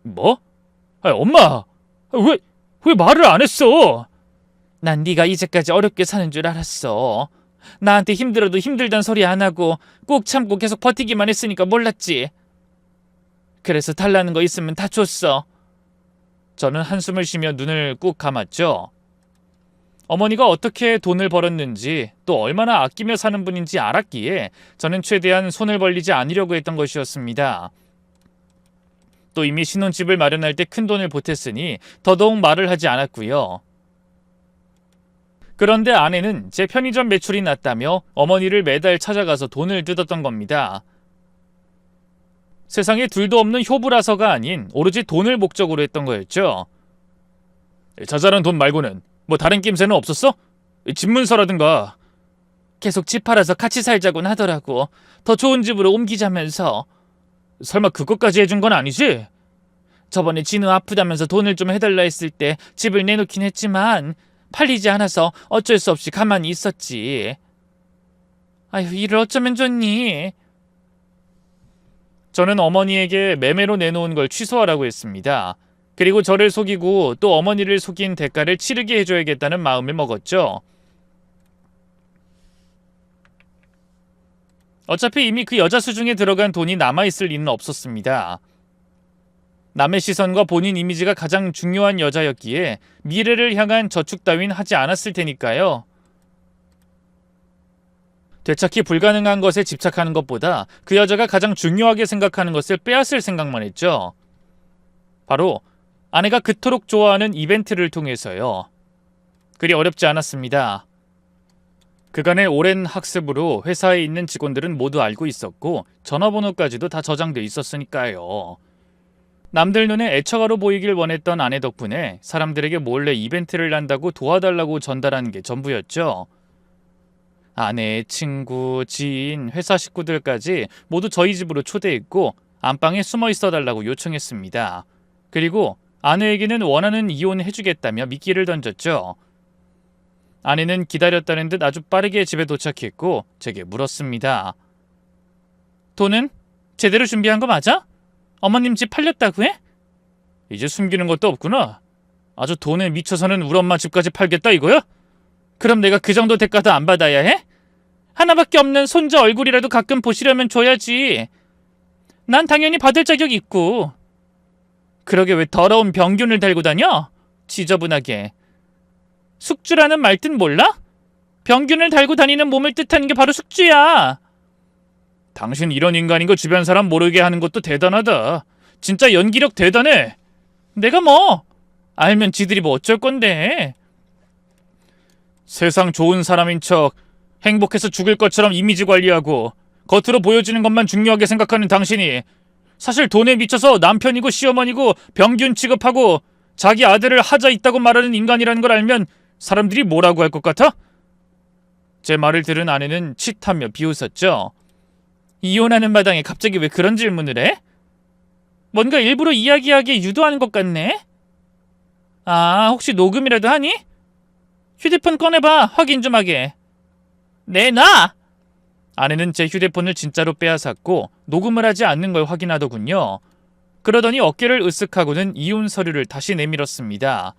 뭐? 엄마! 왜 말을 안 했어? 난 네가 이제까지 어렵게 사는 줄 알았어. 나한테 힘들어도 힘들단 소리 안 하고 꼭 참고 계속 버티기만 했으니까 몰랐지. 그래서 달라는 거 있으면 다 줬어. 저는 한숨을 쉬며 눈을 꾹 감았죠. 어머니가 어떻게 돈을 벌었는지 또 얼마나 아끼며 사는 분인지 알았기에 저는 최대한 손을 벌리지 않으려고 했던 것이었습니다. 또 이미 신혼집을 마련할 때 큰 돈을 보탰으니 더더욱 말을 하지 않았고요. 그런데 아내는 제 편의점 매출이 낮다며 어머니를 매달 찾아가서 돈을 뜯었던 겁니다. 세상에 둘도 없는 효부라서가 아닌 오로지 돈을 목적으로 했던 거였죠. 자잘한 돈 말고는 뭐 다른 낌새는 없었어? 집문서라든가. 계속 집 팔아서 같이 살자곤 하더라고. 더 좋은 집으로 옮기자면서. 설마 그것까지 해준 건 아니지? 저번에 진우 아프다면서 돈을 좀 해달라 했을 때 집을 내놓긴 했지만 팔리지 않아서 어쩔 수 없이 가만히 있었지. 아휴, 이를 어쩌면 좋니? 저는 어머니에게 매매로 내놓은 걸 취소하라고 했습니다. 그리고 저를 속이고 또 어머니를 속인 대가를 치르게 해줘야겠다는 마음을 먹었죠. 어차피 이미 그 여자 수중에 들어간 돈이 남아있을 리는 없었습니다. 남의 시선과 본인 이미지가 가장 중요한 여자였기에 미래를 향한 저축 따윈 하지 않았을 테니까요. 되찾기 불가능한 것에 집착하는 것보다 그 여자가 가장 중요하게 생각하는 것을 빼앗을 생각만 했죠. 바로 아내가 그토록 좋아하는 이벤트를 통해서요. 그리 어렵지 않았습니다. 그간의 오랜 학습으로 회사에 있는 직원들은 모두 알고 있었고 전화번호까지도 다 저장돼 있었으니까요. 남들 눈에 애처가로 보이길 원했던 아내 덕분에 사람들에게 몰래 이벤트를 한다고 도와달라고 전달하는 게 전부였죠. 아내의 친구, 지인, 회사 식구들까지 모두 저희 집으로 초대했고 안방에 숨어 있어달라고 요청했습니다. 그리고 아내에게는 원하는 이혼 해주겠다며 미끼를 던졌죠. 아내는 기다렸다는 듯 아주 빠르게 집에 도착했고 제게 물었습니다. 돈은 제대로 준비한 거 맞아? 어머님 집 팔렸다고 해? 이제 숨기는 것도 없구나. 아주 돈에 미쳐서는 우리 엄마 집까지 팔겠다 이거야? 그럼 내가 그 정도 대가도 안 받아야 해? 하나밖에 없는 손자 얼굴이라도 가끔 보시려면 줘야지. 난 당연히 받을 자격이 있고. 그러게 왜 더러운 병균을 달고 다녀? 지저분하게. 숙주라는 말 뜻 몰라? 병균을 달고 다니는 몸을 뜻하는 게 바로 숙주야. 당신 이런 인간인 거 주변 사람 모르게 하는 것도 대단하다. 진짜 연기력 대단해. 내가 뭐 알면 지들이 뭐 어쩔 건데. 세상 좋은 사람인 척 행복해서 죽을 것처럼 이미지 관리하고 겉으로 보여지는 것만 중요하게 생각하는 당신이 사실 돈에 미쳐서 남편이고 시어머니고 병균 취급하고 자기 아들을 하자 있다고 말하는 인간이라는 걸 알면 사람들이 뭐라고 할 것 같아? 제 말을 들은 아내는 칫하며 비웃었죠. 이혼하는 마당에 갑자기 왜 그런 질문을 해? 뭔가 일부러 이야기하게 유도하는 것 같네? 아, 혹시 녹음이라도 하니? 휴대폰 꺼내봐. 확인 좀 하게. 내놔! 아내는 제 휴대폰을 진짜로 빼앗았고 녹음을 하지 않는 걸 확인하더군요. 그러더니 어깨를 으쓱하고는 이혼 서류를 다시 내밀었습니다.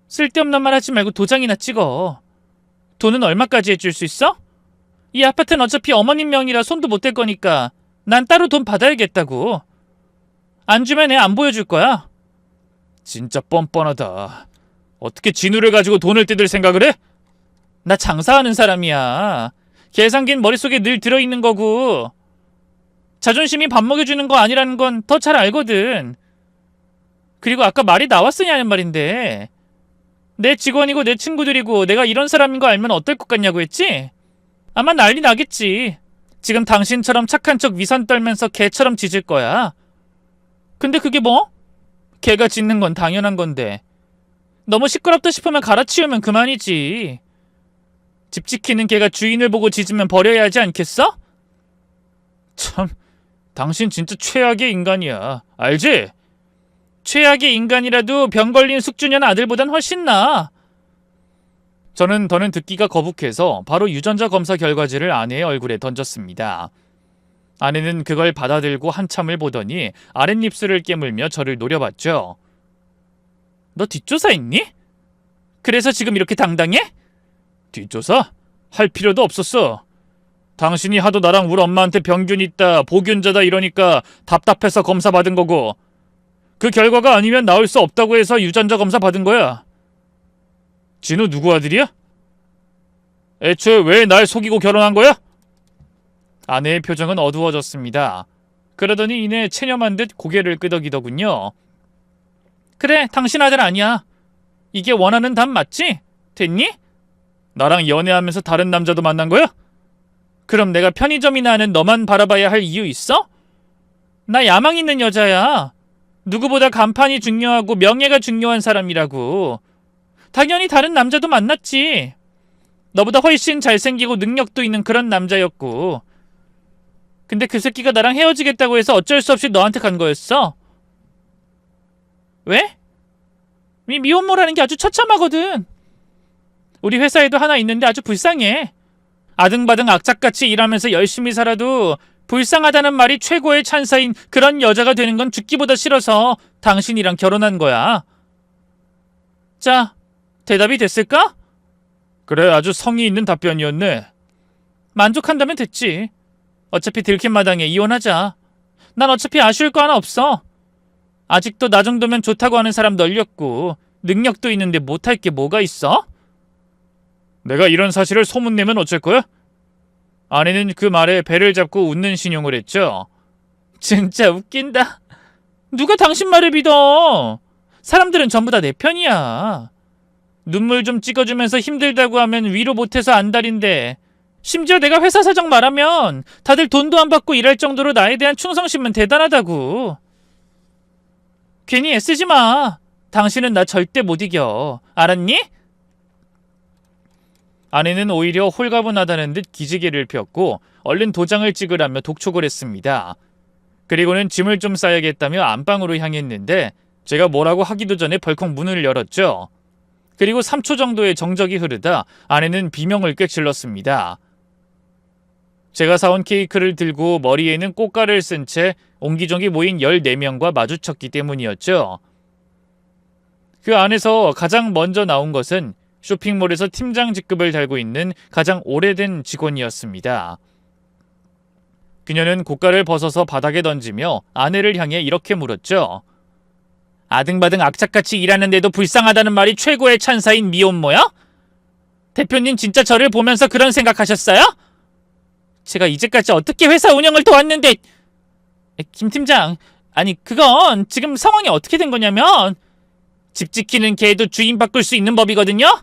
쓸데없는 말 하지 말고 도장이나 찍어. 돈은 얼마까지 해줄 수 있어? 이 아파트는 어차피 어머님 명의라 손도 못 댈 거니까 난 따로 돈 받아야겠다고. 안 주면 애 안 보여줄 거야. 진짜 뻔뻔하다. 어떻게 진우를 가지고 돈을 뜯을 생각을 해? 나 장사하는 사람이야. 계산기는 머릿속에 늘 들어있는 거고 자존심이 밥 먹여주는 거 아니라는 건 더 잘 알거든. 그리고 아까 말이 나왔으냐는 말인데 내 직원이고 내 친구들이고 내가 이런 사람인 거 알면 어떨 것 같냐고 했지? 아마 난리 나겠지. 지금 당신처럼 착한 척 위선 떨면서 개처럼 짖을 거야. 근데 그게 뭐? 개가 짖는 건 당연한 건데 너무 시끄럽다 싶으면 갈아치우면 그만이지. 집 지키는 개가 주인을 보고 짖으면 버려야 하지 않겠어? 참, 당신 진짜 최악의 인간이야. 알지? 최악의 인간이라도 병 걸린 숙주년 아들보단 훨씬 나아. 저는 더는 듣기가 거북해서 바로 유전자 검사 결과지를 아내의 얼굴에 던졌습니다. 아내는 그걸 받아들고 한참을 보더니 아랫입술을 깨물며 저를 노려봤죠. 너 뒷조사했니? 그래서 지금 이렇게 당당해? 뒷조사? 할 필요도 없었어. 당신이 하도 나랑 우리 엄마한테 병균 있다, 보균자다 이러니까 답답해서 검사 받은 거고 그 결과가 아니면 나올 수 없다고 해서 유전자 검사 받은 거야. 진우 누구 아들이야? 애초에 왜 날 속이고 결혼한 거야? 아내의 표정은 어두워졌습니다. 그러더니 이내 체념한 듯 고개를 끄덕이더군요. 그래, 당신 아들 아니야. 이게 원하는 답 맞지? 됐니? 나랑 연애하면서 다른 남자도 만난 거야? 그럼 내가 편의점이나 하는 너만 바라봐야 할 이유 있어? 나 야망 있는 여자야. 누구보다 간판이 중요하고 명예가 중요한 사람이라고. 당연히 다른 남자도 만났지. 너보다 훨씬 잘생기고 능력도 있는 그런 남자였고. 근데 그 새끼가 나랑 헤어지겠다고 해서 어쩔 수 없이 너한테 간 거였어. 왜? 미혼모라는 게 아주 처참하거든. 우리 회사에도 하나 있는데 아주 불쌍해. 아등바등 악착같이 일하면서 열심히 살아도 불쌍하다는 말이 최고의 찬사인 그런 여자가 되는 건 죽기보다 싫어서 당신이랑 결혼한 거야. 자, 대답이 됐을까? 그래, 아주 성의 있는 답변이었네. 만족한다면 됐지. 어차피 들킨 마당에 이혼하자. 난 어차피 아쉬울 거 하나 없어. 아직도 나 정도면 좋다고 하는 사람 널렸고 능력도 있는데 못할 게 뭐가 있어? 내가 이런 사실을 소문내면 어쩔 거야? 아내는 그 말에 배를 잡고 웃는 신용을 했죠. 진짜 웃긴다. 누가 당신 말을 믿어? 사람들은 전부 다 내 편이야. 눈물 좀 찍어주면서 힘들다고 하면 위로 못해서 안달인데 심지어 내가 회사 사정 말하면 다들 돈도 안 받고 일할 정도로 나에 대한 충성심은 대단하다고. 괜히 애쓰지 마. 당신은 나 절대 못 이겨. 알았니? 아내는 오히려 홀가분하다는 듯 기지개를 폈고 얼른 도장을 찍으라며 독촉을 했습니다. 그리고는 짐을 좀 싸야겠다며 안방으로 향했는데 제가 뭐라고 하기도 전에 벌컥 문을 열었죠. 그리고 3초 정도의 정적이 흐르다 아내는 비명을 꽥질렀습니다. 제가 사온 케이크를 들고 머리에는 꽃가를 쓴 채 옹기종기 모인 14명과 마주쳤기 때문이었죠. 그 안에서 가장 먼저 나온 것은 쇼핑몰에서 팀장 직급을 달고 있는 가장 오래된 직원이었습니다. 그녀는 고가를 벗어서 바닥에 던지며 아내를 향해 이렇게 물었죠. 아등바등 악착같이 일하는데도 불쌍하다는 말이 최고의 찬사인 미혼모야? 대표님 진짜 저를 보면서 그런 생각하셨어요? 제가 이제까지 어떻게 회사 운영을 도왔는데... 김 팀장, 아니 그건 지금 상황이 어떻게 된 거냐면 집 지키는 개도 주인 바꿀 수 있는 법이거든요?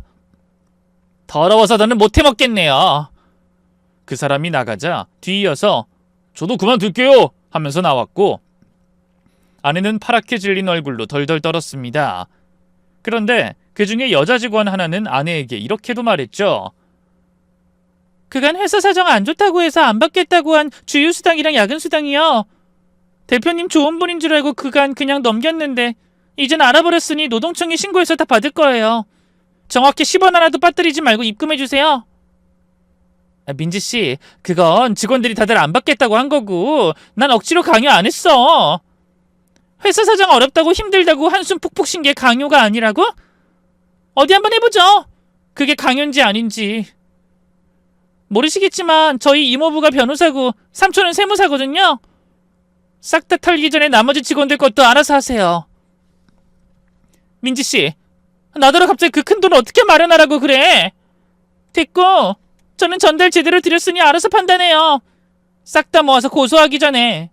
더러워서 더는 못 해먹겠네요. 그 사람이 나가자 뒤이어서 저도 그만둘게요 하면서 나왔고 아내는 파랗게 질린 얼굴로 덜덜 떨었습니다. 그런데 그 중에 여자 직원 하나는 아내에게 이렇게도 말했죠. 그간 회사 사정 안 좋다고 해서 안 받겠다고 한 주휴수당이랑 야근수당이요. 대표님 좋은 분인 줄 알고 그간 그냥 넘겼는데 이젠 알아버렸으니 노동청에 신고해서 다 받을 거예요. 정확히 10원 하나도 빠뜨리지 말고 입금해주세요. 민지씨, 그건 직원들이 다들 안 받겠다고 한 거고 난 억지로 강요 안 했어. 회사 사정 어렵다고 힘들다고 한숨 푹푹 쉰 게 강요가 아니라고? 어디 한번 해보죠. 그게 강요인지 아닌지. 모르시겠지만 저희 이모부가 변호사고 삼촌은 세무사거든요. 싹 다 털기 전에 나머지 직원들 것도 알아서 하세요. 민지씨, 나더러 갑자기 그 큰 돈을 어떻게 마련하라고 그래. 됐고 저는 전달 제대로 드렸으니 알아서 판단해요. 싹 다 모아서 고소하기 전에.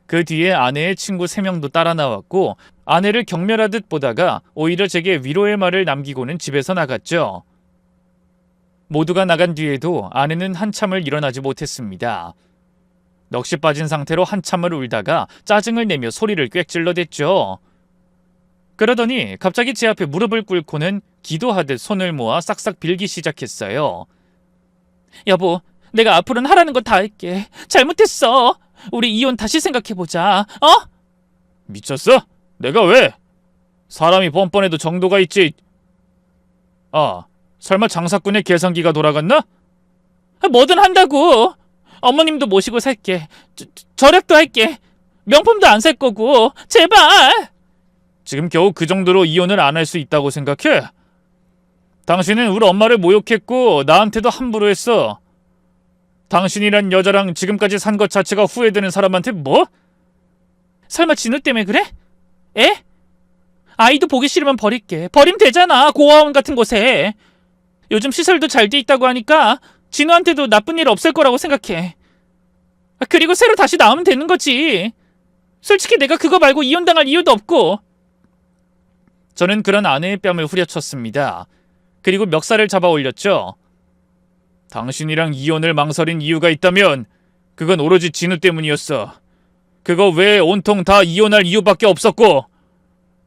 그 뒤에 아내의 친구 3명도 따라 나왔고 아내를 경멸하듯 보다가 오히려 제게 위로의 말을 남기고는 집에서 나갔죠. 모두가 나간 뒤에도 아내는 한참을 일어나지 못했습니다. 넋이 빠진 상태로 한참을 울다가 짜증을 내며 소리를 꽥질러댔죠. 그러더니 갑자기 제 앞에 무릎을 꿇고는 기도하듯 손을 모아 싹싹 빌기 시작했어요. 여보, 내가 앞으로는 하라는 거 다 할게. 잘못했어. 우리 이혼 다시 생각해보자. 어? 미쳤어? 내가 왜? 사람이 뻔뻔해도 정도가 있지. 아, 설마 장사꾼의 계산기가 돌아갔나? 뭐든 한다고. 어머님도 모시고 살게. 절약도 할게. 명품도 안 살 거고. 제발. 지금 겨우 그 정도로 이혼을 안 할 수 있다고 생각해? 당신은 우리 엄마를 모욕했고 나한테도 함부로 했어. 당신이란 여자랑 지금까지 산 것 자체가 후회되는 사람한테 뭐? 설마 진우 때문에 그래? 에? 아이도 보기 싫으면 버릴게. 버리면 되잖아. 고아원 같은 곳에. 요즘 시설도 잘 돼 있다고 하니까 진우한테도 나쁜 일 없을 거라고 생각해. 그리고 새로 다시 나오면 되는 거지. 솔직히 내가 그거 말고 이혼당할 이유도 없고. 저는 그런 아내의 뺨을 후려쳤습니다. 그리고 멱살을 잡아 올렸죠. 당신이랑 이혼을 망설인 이유가 있다면 그건 오로지 진우 때문이었어. 그거 외에 온통 다 이혼할 이유밖에 없었고.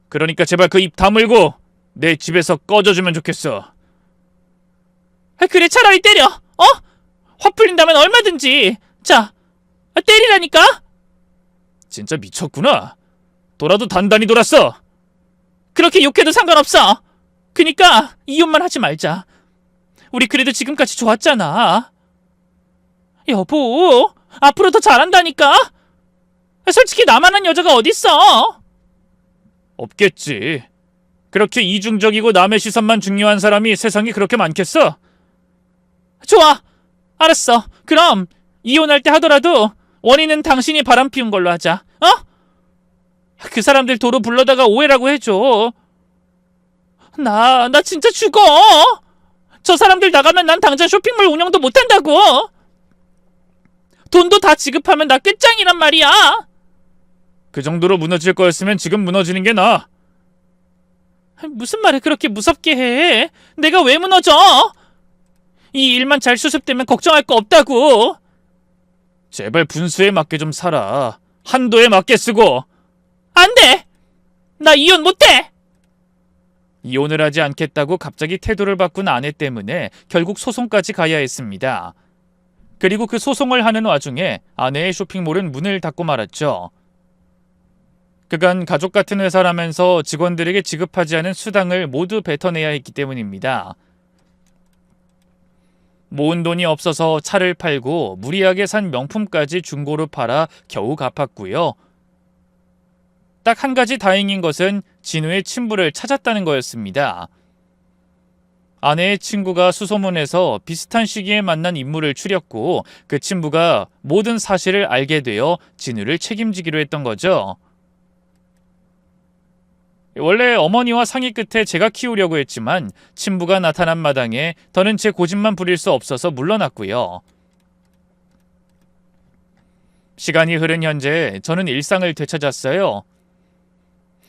그러니까 제발 그 입 다물고 내 집에서 꺼져주면 좋겠어. 그래, 차라리 때려. 어? 화 풀린다면 얼마든지. 자, 때리라니까. 진짜 미쳤구나. 돌아도 단단히 돌았어. 그렇게 욕해도 상관없어. 그니까 이혼만 하지 말자. 우리 그래도 지금까지 좋았잖아. 여보, 앞으로 더 잘한다니까. 솔직히 나만한 여자가 어딨어. 없겠지. 그렇게 이중적이고 남의 시선만 중요한 사람이 세상에 그렇게 많겠어? 좋아, 알았어. 그럼 이혼할 때 하더라도 원인은 당신이 바람 피운 걸로 하자. 어? 그 사람들 도로 불러다가 오해라고 해줘. 나 진짜 죽어. 저 사람들 나가면 난 당장 쇼핑몰 운영도 못한다고. 돈도 다 지급하면 나 끝장이란 말이야. 그 정도로 무너질 거였으면 지금 무너지는 게 나아. 무슨 말을 그렇게 무섭게 해. 내가 왜 무너져? 이 일만 잘 수습되면 걱정할 거 없다고. 제발 분수에 맞게 좀 살아. 한도에 맞게 쓰고. 안 돼. 나 이혼 못해. 이혼을 하지 않겠다고 갑자기 태도를 바꾼 아내 때문에 결국 소송까지 가야 했습니다. 그리고 그 소송을 하는 와중에 아내의 쇼핑몰은 문을 닫고 말았죠. 그간 가족 같은 회사라면서 직원들에게 지급하지 않은 수당을 모두 뱉어내야 했기 때문입니다. 모은 돈이 없어서 차를 팔고 무리하게 산 명품까지 중고로 팔아 겨우 갚았고요. 딱 한 가지 다행인 것은 진우의 친부를 찾았다는 거였습니다. 아내의 친구가 수소문해서 비슷한 시기에 만난 인물을 추렸고 그 친부가 모든 사실을 알게 되어 진우를 책임지기로 했던 거죠. 원래 어머니와 상의 끝에 제가 키우려고 했지만 친부가 나타난 마당에 더는 제 고집만 부릴 수 없어서 물러났고요. 시간이 흐른 현재 저는 일상을 되찾았어요.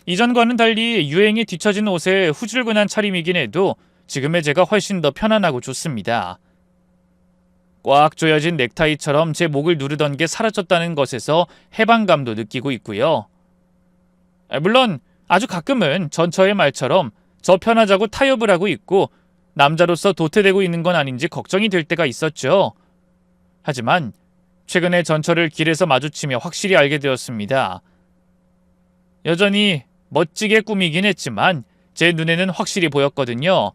이전과는 달리 유행에 뒤처진 옷에 후줄근한 차림이긴 해도 지금의 제가 훨씬 더 편안하고 좋습니다. 꽉 조여진 넥타이처럼 제 목을 누르던 게 사라졌다는 것에서 해방감도 느끼고 있고요. 물론 아주 가끔은 전처의 말처럼 저 편하자고 타협을 하고 있고 남자로서 도태되고 있는 건 아닌지 걱정이 될 때가 있었죠. 하지만 최근에 전처를 길에서 마주치며 확실히 알게 되었습니다. 여전히 멋지게 꾸미긴 했지만 제 눈에는 확실히 보였거든요.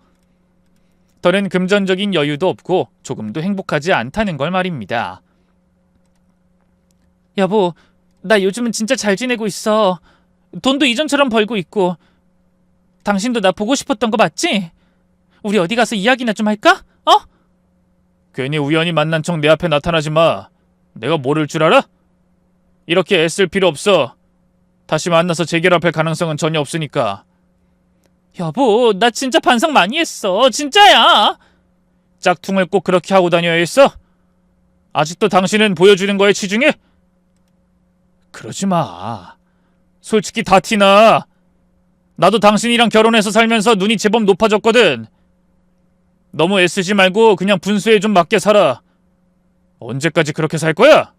더는 금전적인 여유도 없고 조금도 행복하지 않다는 걸 말입니다. 여보, 나 요즘은 진짜 잘 지내고 있어. 돈도 이전처럼 벌고 있고. 당신도 나 보고 싶었던 거 맞지? 우리 어디 가서 이야기나 좀 할까? 어? 괜히 우연히 만난 척 내 앞에 나타나지 마. 내가 모를 줄 알아? 이렇게 애쓸 필요 없어. 다시 만나서 재결합할 가능성은 전혀 없으니까. 여보, 나 진짜 반성 많이 했어. 진짜야. 짝퉁을 꼭 그렇게 하고 다녀야 했어? 아직도 당신은 보여주는 거에 치중해? 그러지 마. 솔직히 다 티나. 나도 당신이랑 결혼해서 살면서 눈이 제법 높아졌거든. 너무 애쓰지 말고 그냥 분수에 좀 맞게 살아. 언제까지 그렇게 살 거야?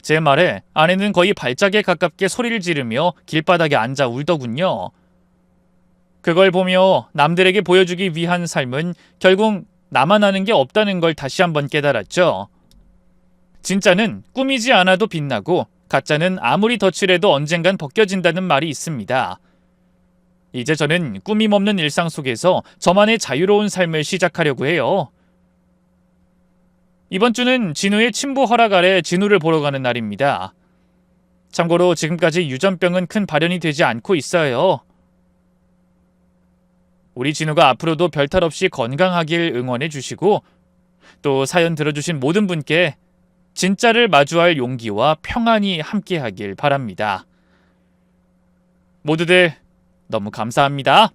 제 말에 아내는 거의 발작에 가깝게 소리를 지르며 길바닥에 앉아 울더군요. 그걸 보며 남들에게 보여주기 위한 삶은 결국 나만 아는 게 없다는 걸 다시 한번 깨달았죠. 진짜는 꾸미지 않아도 빛나고 가짜는 아무리 덧칠해도 언젠간 벗겨진다는 말이 있습니다. 이제 저는 꾸밈 없는 일상 속에서 저만의 자유로운 삶을 시작하려고 해요. 이번 주는 진우의 친부 허락 아래 진우를 보러 가는 날입니다. 참고로 지금까지 유전병은 큰 발현이 되지 않고 있어요. 우리 진우가 앞으로도 별탈 없이 건강하길 응원해 주시고 또 사연 들어주신 모든 분께 진짜를 마주할 용기와 평안이 함께하길 바랍니다. 모두들 너무 감사합니다.